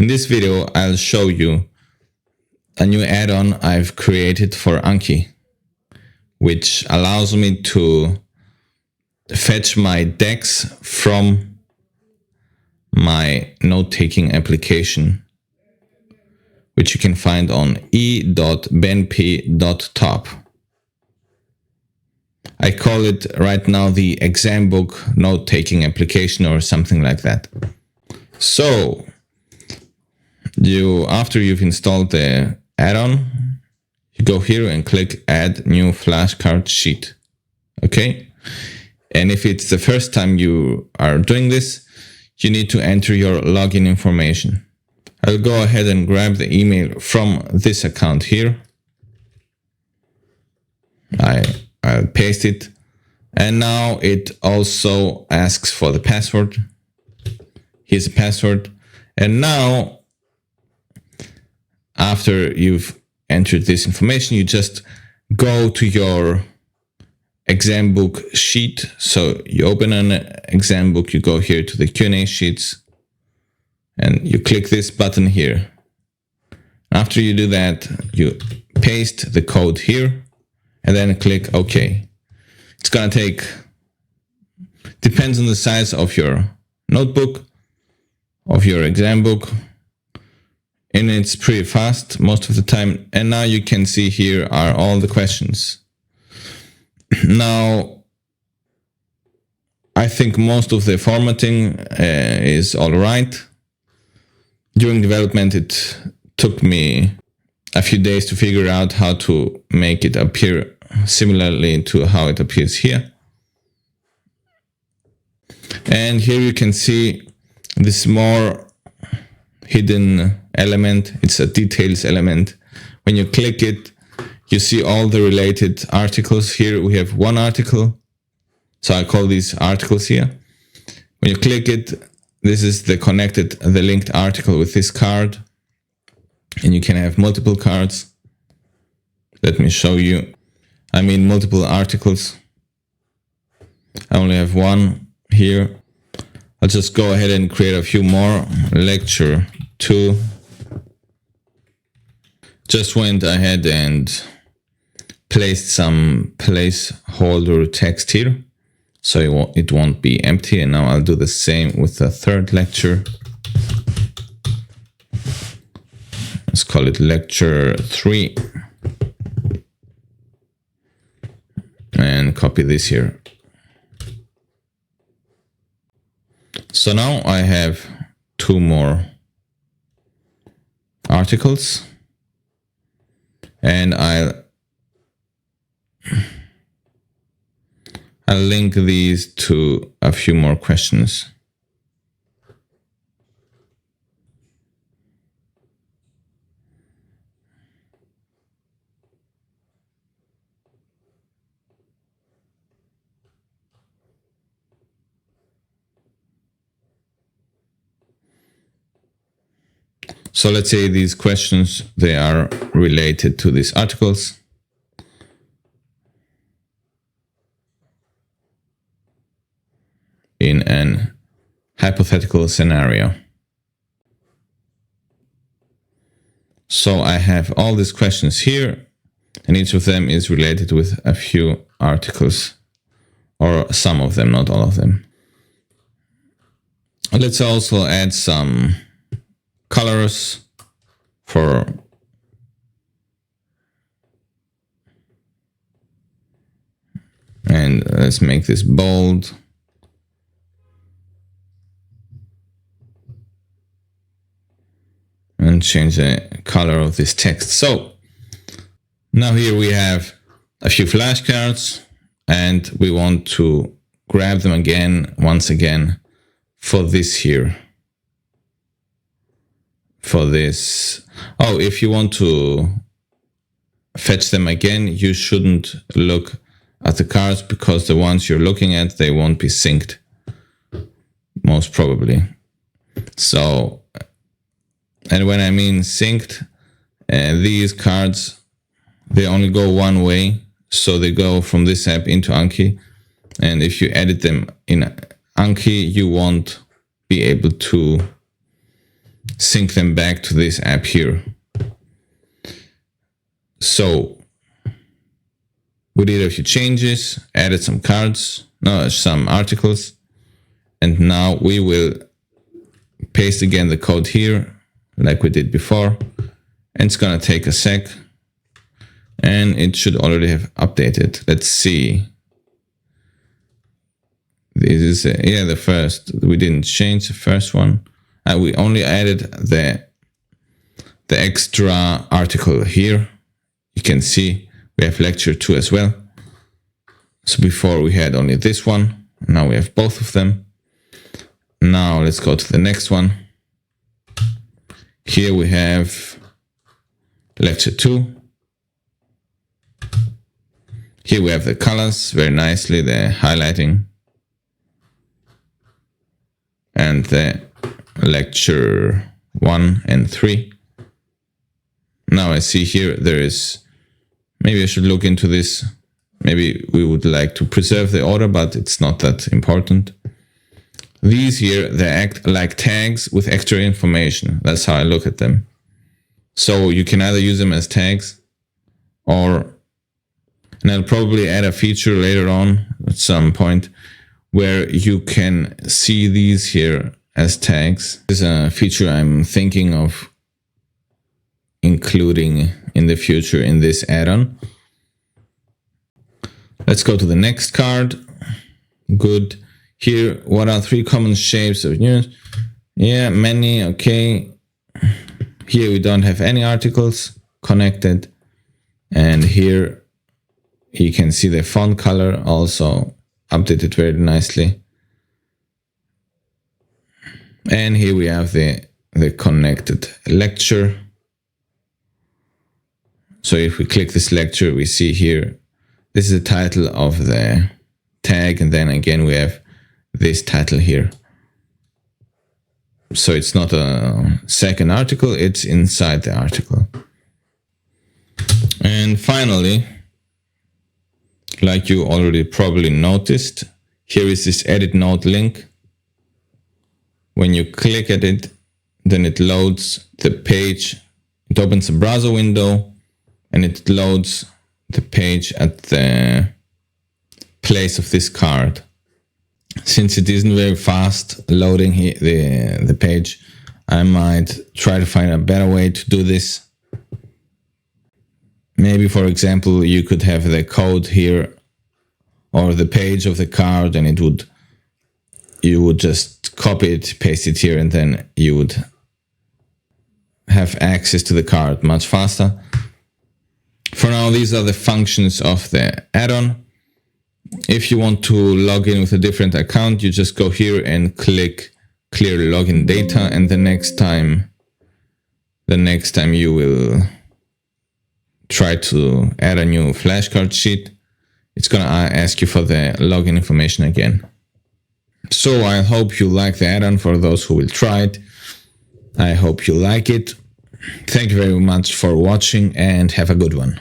In this video, I'll show you a new add-on I've created for Anki, which allows me to fetch my decks from my note-taking application, which you can find on e.benp.top. I call it right now the Exambook note-taking application or something like that. So, after you've installed the add-on, you go here and click Add New Flashcard Sheet. Okay? And if it's the first time you are doing this, you need to enter your login information. I'll go ahead and grab the email from this account here. I'll paste it. And now it also asks for the password. Here's the password. And now, after you've entered this information, you just go to your Exambook sheet. So you open an Exambook, you go here to the Q&A sheets, and you click this button here. After you do that, you paste the code here, and then click OK. It's gonna take, depends on the size of your notebook, of your Exambook, and it's pretty fast most of the time. And now you can see here are all the questions. Now, I think most of the formatting is all right. During development, it took me a few days to figure out how to make it appear similarly to how it appears here. And here you can see this more hidden element. It's a details element. When you click it, you see all the related articles. Here we have one article, so I call these articles here. When you click it, this is the linked article with this card, and you can have multiple cards. Let me show you. I mean multiple articles. I only have one here. I'll just go ahead and create a few more. Lecture 2. Just went ahead and placed some placeholder text here, so it won't be empty. And now I'll do the same with the third lecture. Let's call it lecture 3. And copy this here. So now I have 2 more articles, and I'll link these to a few more questions. So let's say these questions, they are related to these articles. In an hypothetical scenario. So I have all these questions here, and each of them is related with a few articles, or some of them, not all of them. Let's also add some colors for and let's make this bold. And change the color of this text. So now here we have a few flashcards, and we want to grab them again, once again, for this here. For this. Oh, if you want to fetch them again, you shouldn't look at the cards, because the ones you're looking at, they won't be synced, most probably. So, and when I mean synced, these cards, they only go one way. So they go from this app into Anki. And if you edit them in Anki, you won't be able to sync them back to this app here. So we did a few changes, added some cards, no, some articles, and now we will paste again the code here like we did before, and it's gonna take a sec, and it should already have updated. Let's see. This is yeah, the first. We didn't change the first one. We only added the extra article here. You can see we have lecture 2 as well. So before we had only this one. Now we have both of them. Now let's go to the next one. Here we have lecture 2. Here we have the colors very nicely, the highlighting. And the lecture 1 and 3. Now I see here there is, maybe I should look into this. Maybe we would like to preserve the order, but it's not that important. These here, they act like tags with extra information. That's how I look at them. So you can either use them as tags, or, and I'll probably add a feature later on at some point where you can see these here as tags. This is a feature I'm thinking of including in the future in this add-on. Let's go to the next card. Good. Here, what are 3 common shapes of news? Yeah, many, okay. Here we don't have any articles connected. And here you can see the font color also updated very nicely. And here we have the connected lecture. So if we click this lecture, we see here, this is the title of the tag. And then again, we have this title here. So it's not a second article, it's inside the article. And finally, like you already probably noticed, here is this edit node link. When you click at it, then it loads the page. It opens a browser window and it loads the page at the place of this card. Since it isn't very fast loading the page, I might try to find a better way to do this. Maybe, for example, you could have the code here or the page of the card, and you would just copy it, paste it here, and then you would have access to the card much faster. For now, these are the functions of the add-on. If you want to log in with a different account, you just go here and click clear login data, and the next time you will try to add a new flashcard sheet, it's gonna ask you for the login information again. So I hope you like the add-on. For those who will try it, I hope you like it. Thank you very much for watching and have a good one.